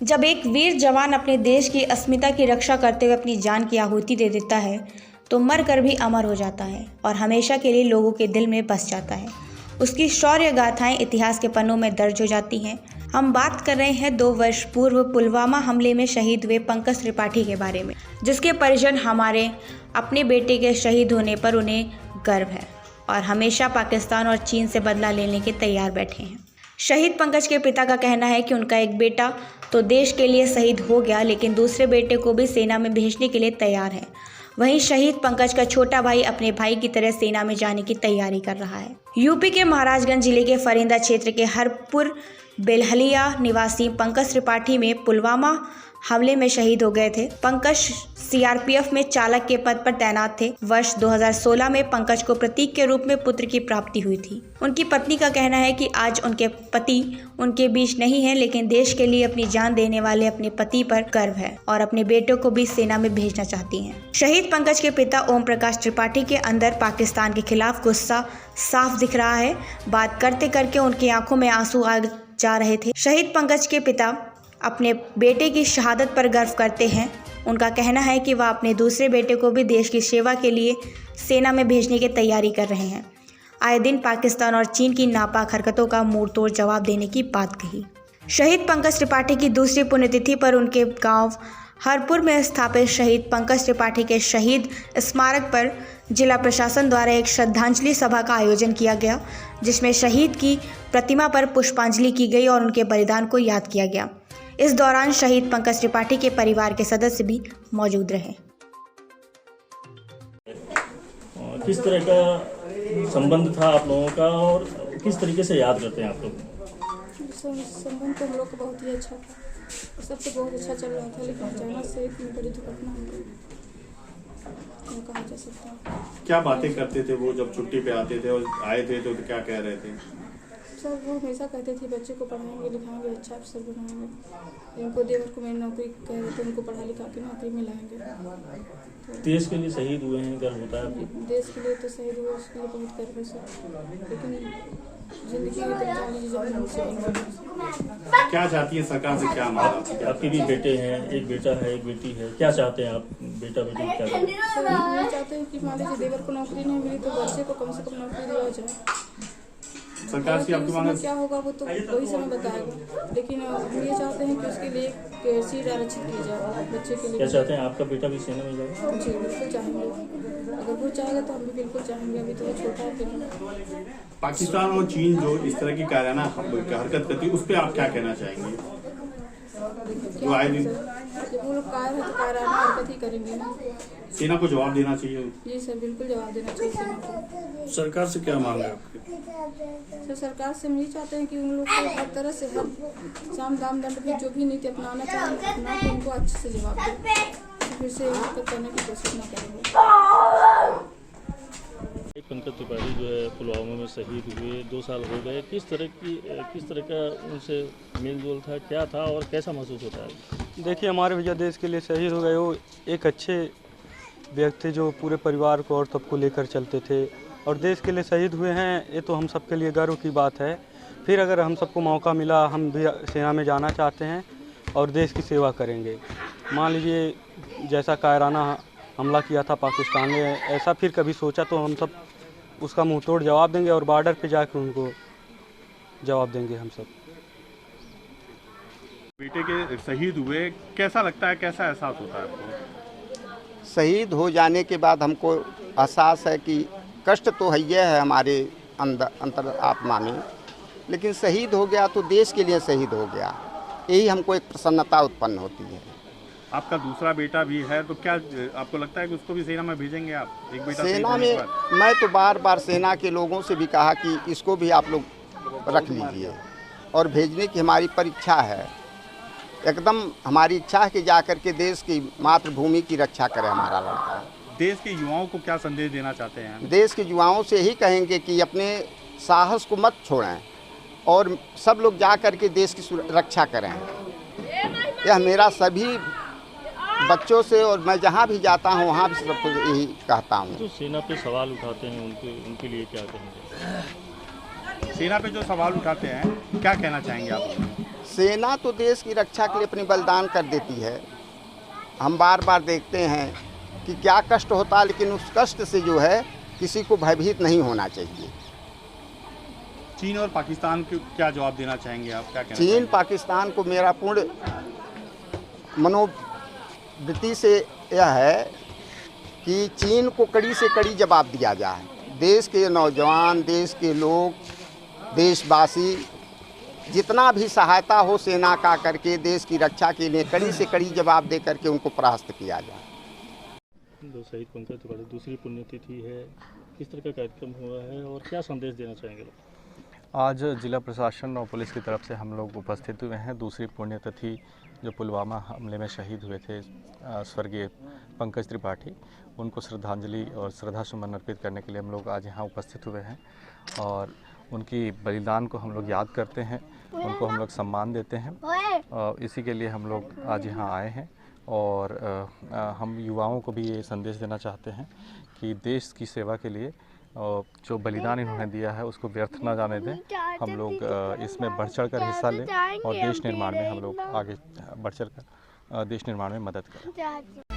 जब एक वीर जवान अपने देश की अस्मिता की रक्षा करते हुए अपनी जान की आहुति दे देता है तो मर कर भी अमर हो जाता है और हमेशा के लिए लोगों के दिल में बस जाता है। उसकी शौर्य गाथाएं इतिहास के पन्नों में दर्ज हो जाती हैं। हम बात कर रहे हैं 2 वर्ष पूर्व पुलवामा हमले में शहीद हुए पंकज त्रिपाठी के बारे में, जिसके परिजन हमारे अपने बेटे के शहीद होने पर उन्हें गर्व है और हमेशा पाकिस्तान और चीन से बदला लेने के तैयार बैठे हैं। शहीद पंकज के पिता का कहना है कि उनका एक बेटा तो देश के लिए शहीद हो गया, लेकिन दूसरे बेटे को भी सेना में भेजने के लिए तैयार है। वहीं शहीद पंकज का छोटा भाई अपने भाई की तरह सेना में जाने की तैयारी कर रहा है। यूपी के महाराजगंज जिले के फरिंदा क्षेत्र के हरपुर बेलहलिया निवासी पंकज त्रिपाठी में पुलवामा हमले में शहीद हो गए थे। पंकज सीआरपीएफ में चालक के पद पर तैनात थे। वर्ष 2016 में पंकज को प्रतीक के रूप में पुत्र की प्राप्ति हुई थी। उनकी पत्नी का कहना है कि आज उनके पति उनके बीच नहीं है, लेकिन देश के लिए अपनी जान देने वाले अपने पति पर गर्व है और अपने बेटों को भी सेना में भेजना चाहती हैं। शहीद पंकज के पिता ओम प्रकाश त्रिपाठी के अंदर पाकिस्तान के खिलाफ गुस्सा साफ दिख रहा है। बात करते करके उनकी आंखों में आंसू आ जा रहे थे। शहीद पंकज के पिता अपने बेटे की शहादत पर गर्व करते हैं। उनका कहना है कि वह अपने दूसरे बेटे को भी देश की सेवा के लिए सेना में भेजने की तैयारी कर रहे हैं। आए दिन पाकिस्तान और चीन की नापाक हरकतों का मुंह तोड़ जवाब देने की बात कही। शहीद पंकज त्रिपाठी की दूसरी पुण्यतिथि पर उनके गांव हरपुर में स्थापित शहीद पंकज त्रिपाठी के शहीद स्मारक पर जिला प्रशासन द्वारा एक श्रद्धांजलि सभा का आयोजन किया गया, जिसमें शहीद की प्रतिमा पर पुष्पांजलि की गई और उनके बलिदान को याद किया गया। इस दौरान शहीद पंकज त्रिपाठी के परिवार के सदस्य भी मौजूद रहे। किस तरह का संबंध था आप लोगों का और किस तरीके से याद करते हैं आप लोग? संबंध तो हम लोग का बहुत ही अच्छा था, सबसे बहुत अच्छा चल रहा था, लेकिन अचानक से इतनी बड़ी दुर्घटना हो गई, क्या कहा जा सकता है। क्या बातें करते थे वो जब छुट्टी पे आते थे और आए थे तो क्या कह रहे थे? सर वो हमेशा कहते थे बच्चे को पढ़ाएंगे लिखाएंगे, अच्छा अफसर बनाएंगे। इनको देवर को मेरी नौकरी कह रहे थे, उनको पढ़ा लिखा के नौकरी में लाएंगे। देश के लिए शहीद हुए हैं, गर्व होता है? देश के लिए तो शहीद हुए, उसके लिए बहुत गर्व है सर, लेकिन जिंदगी में क्या चाहती है सरकार से, क्या मांग? आपके भी बेटे हैं, एक बेटा है एक बेटी है, क्या चाहते हैं आप? बेटा बेटी क्या चाहते हैं? सर ये चाहते हैं कि मान लीजिए देवर को नौकरी नहीं मिली तो बच्चे को कम से कम नौकरी दिया जाए। सरकार से आपकी मांग क्या होगा वो तो वही समय बताएगा, लेकिन हम ये चाहते हैं कि उसके लिए सीट आरक्षित की जाए बच्चे के लिए। क्या चाहते हैं आपका बेटा भी सेना में जाए? जी बिल्कुल चाहेंगे, अगर वो चाहेगा तो हम भी बिल्कुल चाहेंगे। अभी तो वो छोटा है। पाकिस्तान और चीन जो इस तरह की कायराना हरकत करती है उस पर आप क्या कहना चाहेंगे? जो आए दिन वो लोग कायराना हरकत ही करेंगे ना, सेना को जवाब देना चाहिए। जी सर बिल्कुल जवाब देना चाहिए सेना को। सरकार से क्या मांग है आपकी? सर सरकार से हम ये चाहते हैं कि उन लोग को हर तरह से हर साम दाम दंड भी जो भी नीति अपनाना चाहिए अपना के उनको अच्छे से जवाब दे, फिर से हरकत करने की कोशिश न करेंगे। पंकज त्रिपाठी जो है पुलवामा में शहीद हुए, 2 साल हो गए। किस तरह का उनसे मेल जोल था, क्या था और कैसा महसूस होता है? देखिए हमारे भैया देश के लिए शहीद हो गए, वो एक अच्छे व्यक्ति जो पूरे परिवार को और सबको लेकर चलते थे और देश के लिए शहीद हुए हैं, ये तो हम सबके लिए गर्व की बात है। फिर अगर हम सबको मौका मिला, हम भी सेना में जाना चाहते हैं और देश की सेवा करेंगे। मान लीजिए जैसा कायराना हमला किया था पाकिस्तान ने, ऐसा फिर कभी सोचा तो हम सब उसका मुंह तोड़ जवाब देंगे और बॉर्डर पे जाकर उनको जवाब देंगे हम सब। बेटे के शहीद हुए, कैसा लगता है, कैसा एहसास होता है आपको? शहीद हो जाने के बाद हमको एहसास है कि कष्ट तो है हमारे अंतर आत्मा में, लेकिन शहीद हो गया तो देश के लिए शहीद हो गया, यही हमको एक प्रसन्नता उत्पन्न होती है। आपका दूसरा बेटा भी है तो क्या आपको लगता है कि उसको भी सेना में भेजेंगे आप? एक बेटा सेना में मैं तो बार बार सेना के लोगों से भी कहा कि इसको भी आप लोग रख लीजिए और भेजने की हमारी परीक्षा है, एकदम हमारी इच्छा है कि जाकर के देश की मातृभूमि की रक्षा करे हमारा लड़का। देश के युवाओं को क्या संदेश देना चाहते हैं? देश के युवाओं से ही कहेंगे कि अपने साहस को मत छोड़ें और सब लोग जा कर के देश की रक्षा करें। यह मेरा सभी बच्चों से और मैं जहाँ भी जाता हूँ वहाँ भी सबको यही कहता हूँ। तो सेना पे सवाल उठाते हैं उनके लिए क्या कहेंगे? सेना पे जो सवाल उठाते हैं क्या कहना चाहेंगे आप? सेना तो देश की रक्षा के लिए अपनी बलिदान कर देती है। हम बार बार देखते हैं कि क्या कष्ट होता है, लेकिन उस कष्ट से जो है किसी को भयभीत नहीं होना चाहिए। चीन और पाकिस्तान को क्या जवाब देना चाहेंगे आप, क्या कहना चीन चाहेंगे? पाकिस्तान को मेरा पूर्ण मनोवृत्ति से यह है कि चीन को कड़ी से कड़ी जवाब दिया जाए। देश के नौजवान, देश के लोग, देशवासी जितना भी सहायता हो सेना का करके देश की रक्षा के लिए कड़ी से कड़ी जवाब दे करके उनको परास्त किया जाए। जो शहीद पंकज त्रिपाठी दूसरी पुण्यतिथि है, किस तरह का कार्यक्रम हुआ है और क्या संदेश देना चाहेंगे लोग? आज जिला प्रशासन और पुलिस की तरफ से हम लोग उपस्थित हुए हैं। दूसरी पुण्यतिथि जो पुलवामा हमले में शहीद हुए थे स्वर्गीय पंकज त्रिपाठी, उनको श्रद्धांजलि और श्रद्धा सुमन अर्पित करने के लिए हम लोग आज यहाँ उपस्थित हुए हैं और उनकी बलिदान को हम लोग याद करते हैं, उनको हम लोग सम्मान देते हैं। इसी के लिए हम लोग आज यहाँ आए हैं और हम युवाओं को भी ये संदेश देना चाहते हैं कि देश की सेवा के लिए जो बलिदान इन्होंने दिया है उसको व्यर्थ ना जाने दें। हम लोग इसमें बढ़ चढ़ कर हिस्सा लें और देश निर्माण में हम लोग आगे बढ़ चढ़ कर देश निर्माण में मदद करें।